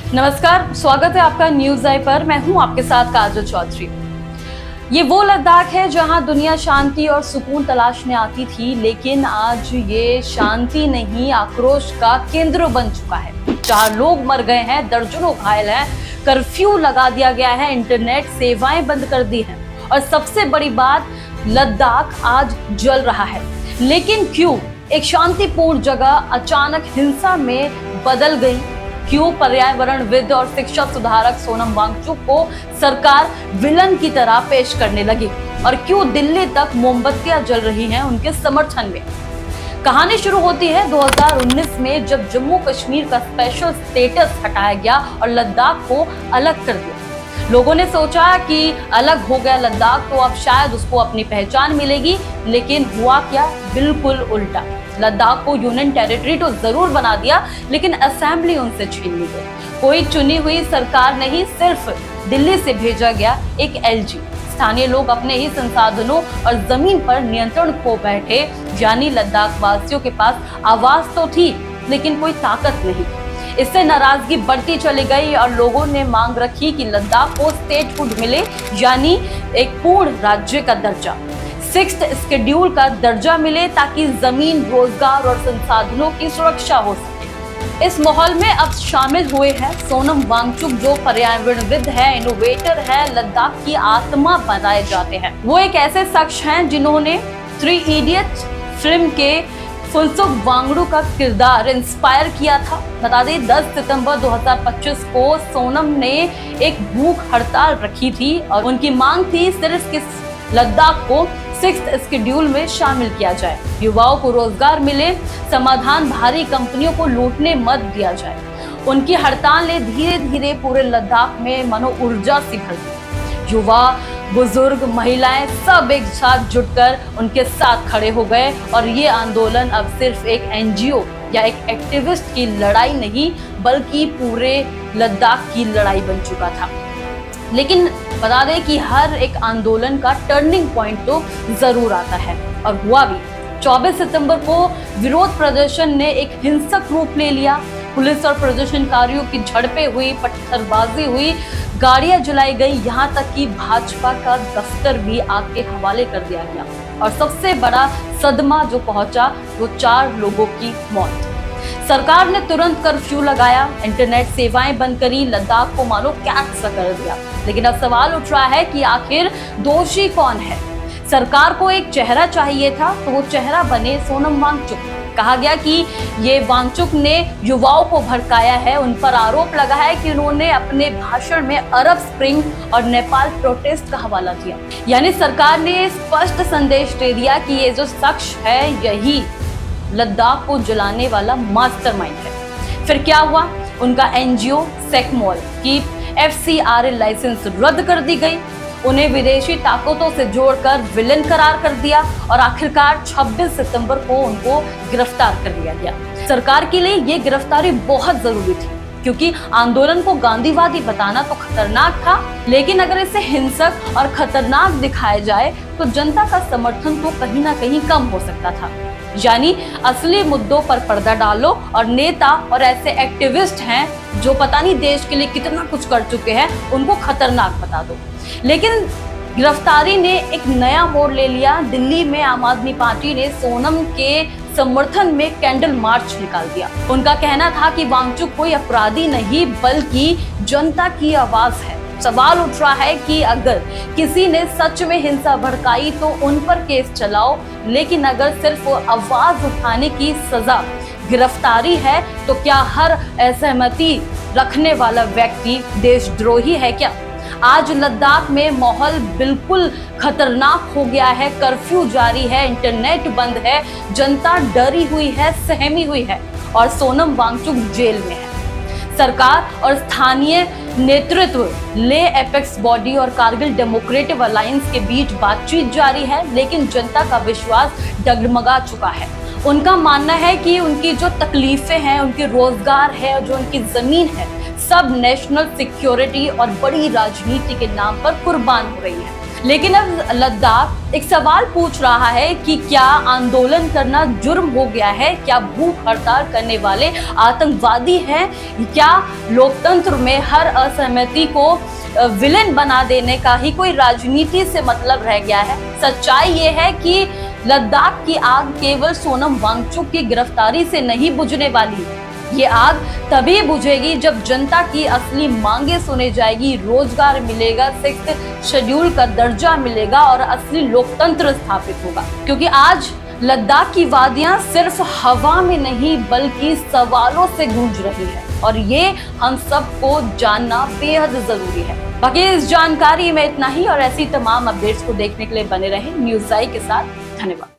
नमस्कार, स्वागत है आपका न्यूज आई पर। मैं हूं आपके साथ काजल चौधरी। ये वो लद्दाख है जहां दुनिया शांति और सुकून तलाशने आती थी, लेकिन आज ये शांति नहीं आक्रोश का केंद्र बन चुका है। 4 लोग मर गए हैं, दर्जनों घायल हैं, कर्फ्यू लगा दिया गया है, इंटरनेट सेवाएं बंद कर दी हैं और सबसे बड़ी बात, लद्दाख आज जल रहा है। लेकिन क्यों एक शांतिपूर्ण जगह अचानक हिंसा में बदल गई? क्यों पर्यावरणविद और शिक्षा सुधारक सोनम वांगचुक को सरकार विलन की तरह पेश करने लगी? और क्यों दिल्ली तक मोमबत्तियां जल रही हैं उनके समर्थन में? कहानी शुरू होती है 2019 में, जब जम्मू कश्मीर का स्पेशल स्टेटस हटाया गया और लद्दाख को अलग कर दिया। लोगों ने सोचा कि अलग हो गया लद्दाख तो अब शायद उसको अपनी पहचान मिलेगी, लेकिन हुआ क्या? बिल्कुल उल्टा। लद्दाख को यूनियन टेरिटरी तो जरूर बना दिया, लेकिन असेंबली उनसे छीन ली गई। कोई चुनी हुई सरकार नहीं, सिर्फ दिल्ली से भेजा गया एक एलजी। स्थानीय लोग अपने ही संसाधनों और जमीन पर नियंत्रण खो बैठे, यानी लद्दाख वासियों के पास आवाज तो थी, लेकिन कोई ताकत नहीं। इससे नाराजगी बढ़ती चली गई और लोगों ने मांग रखी कि लद्दाख को स्टेटहुड मिले, यानी एक पूर्ण राज्य का दर्जा, 6th शेड्यूल का दर्जा मिले, ताकि जमीन, रोजगार और संसाधनों की सुरक्षा हो सके। इस माहौल में अब शामिल हुए हैं सोनम वांगचुक, जो पर्यावरणविद है, इनोवेटर है, लद्दाख की आत्मा बताए जाते हैं। वो एक ऐसे शख्स हैं जिन्होंने 3 इडियट्स फिल्म के फुनसुक वांगडू का किरदार इंस्पायर किया था। बता दें, 10 सितंबर 2025 को सोनम ने एक भूख हड़ताल रखी थी और उनकी मांग थी सिर्फ कि लद्दाख को 6th शेड्यूल में शामिल किया जाए, युवाओं को रोजगार मिले, समाधान भारी कंपनियों को लूटने मत दिया जाए। उनकी हड़ताल ने धीरे धीरे पूरे लद्दाख में मनो ऊर्जा सी भर दी। युवा, बुजुर्ग, महिलाएं सब एक साथ जुटकर उनके साथ खड़े हो गए और ये आंदोलन अब सिर्फ एक एनजीओ या एक एक्टिविस्ट की लड़ाई नहीं, बल्कि पूरे लद्दाख की लड़ाई बन चुका था। लेकिन बता दें कि हर एक आंदोलन का टर्निंग पॉइंट तो जरूर आता है, और हुआ भी। 24 सितंबर को विरोध प्रदर्शन ने एक हिंसक रूप ले लिया। पुलिस और प्रदर्शनकारियों की झड़पें हुई, पत्थरबाजी हुई, गाड़ियां जलाई गई, यहाँ तक कि भाजपा का दफ्तर भी आग के हवाले कर दिया गया। और सबसे बड़ा सदमा जो पहुंचा, वो 4 लोगों की मौत। सरकार ने तुरंत कर्फ्यू लगाया, इंटरनेट सेवाएं बंद करी, लद्दाख को मानो कैद सा कर दिया। लेकिन अब सवाल उठ रहा है कि आखिर दोषी कौन है? सरकार को एक चेहरा चाहिए था, तो वो चेहरा बने सोनम वांगचुक। कहा गया कि ये वांगचुक ने युवाओं को भड़काया है। उन पर आरोप लगा है कि उन्होंने अपने भाषण में अरब स्प्रिंग और नेपाल प्रोटेस्ट का हवाला दिया। यानी सरकार ने स्पष्ट संदेश दे दिया कि ये जो शख्स है, यही लद्दाख को जलाने वाला मास्टरमाइंड है। फिर क्या हुआ? उनका एनजीओ सेकमॉल की FCRA लाइसेंस रद्द कर दी गई, उन्हें विदेशी ताकतों से जोड़कर विलेन करार कर दिया और आखिरकार 26 सितंबर को उनको गिरफ्तार कर लिया गया। सरकार के लिए ये गिरफ्तारी बहुत जरूरी थी, क्योंकि आंदोलन को गांधीवादी बताना तो खतरनाक था, लेकिन अगर इसे हिंसक और खतरनाक दिखाया जाए तो जनता का समर्थन तो कहीं ना कहीं कम हो सकता था। यानी असली मुद्दों पर पर्दा डालो और नेता और ऐसे एक्टिविस्ट हैं जो पता नहीं देश के लिए कितना कुछ कर चुके हैं, उनको खतरनाक बता दो। लेकिन गिरफ्तारी ने एक नया मोड़ ले लिया। दिल्ली में आम आदमी पार्टी ने सोनम के समर्थन में कैंडल मार्च निकाल दिया। उनका कहना था कि वांगचुक कोई अपराधी नहीं, बल्कि जनता की आवाज है। सवाल उठ रहा है कि अगर किसी ने सच में हिंसा भड़काई तो उन पर केस चलाओ, लेकिन अगर सिर्फ आवाज उठाने की सजा गिरफ्तारी है, तो क्या हर असहमति रखने वाला व्यक्ति देशद्रोही है क्या? आज लद्दाख में माहौल बिल्कुल खतरनाक हो गया है। कर्फ्यू जारी है, इंटरनेट बंद है, जनता डरी हुई है, सहमी हुई है और सोनम वांगचुक जेल में है। सरकार और स्थानीय नेतृत्व, ले एपेक्स बॉडी और कारगिल डेमोक्रेटिक अलायंस के बीच बातचीत जारी है, लेकिन जनता का विश्वास डगमगा चुका है। उनका मानना है कि उनकी जो तकलीफें हैं, उनके रोजगार है, जो उनकी जमीन है, सब नेशनल सिक्योरिटी और बड़ी राजनीति के नाम पर कुर्बान हो रही है। लेकिन अब लद्दाख एक सवाल पूछ रहा है कि क्या आंदोलन करना जुर्म हो गया है? क्या भूख हड़ताल करने वाले आतंकवादी हैं? क्या लोकतंत्र में हर असहमति को विलेन बना देने का ही कोई राजनीति से मतलब रह गया है? सच्चाई ये है कि लद्दाख की आग केवल सोनम वांगचुक की गिरफ्तारी से नहीं बुझने वाली। ये आग तभी बुझेगी जब जनता की असली मांगे सुने जाएगी, रोजगार मिलेगा, 6th शेड्यूल का दर्जा मिलेगा और असली लोकतंत्र स्थापित होगा। क्योंकि आज लद्दाख की वादियां सिर्फ हवा में नहीं बल्कि सवालों से गूंज रही है और ये हम सबको जानना बेहद जरूरी है। बाकी इस जानकारी में इतना ही और ऐसी तमाम अपडेट्स को देखने के लिए बने रहें न्यूज़ आई के साथ। धन्यवाद।